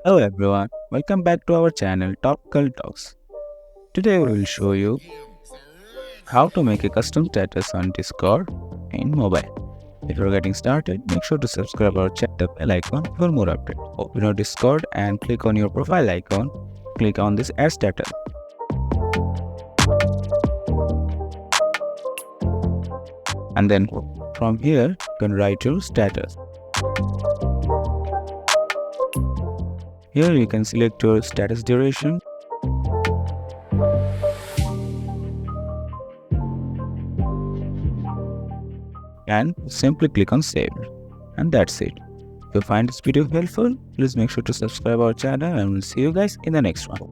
Hello everyone, welcome back to our channel Topical Talks. Today we will show you how to make a custom status on Discord in mobile. Before getting started, make sure to subscribe our channel, the bell icon for more updates. Open your Discord and click on your profile icon. Click on this Add Status. And then from here, you can write your status. Here you can select your status duration. And simply click on save. And that's it. If you find this video helpful, please make sure to subscribe our channel and we'll see you guys in the next one.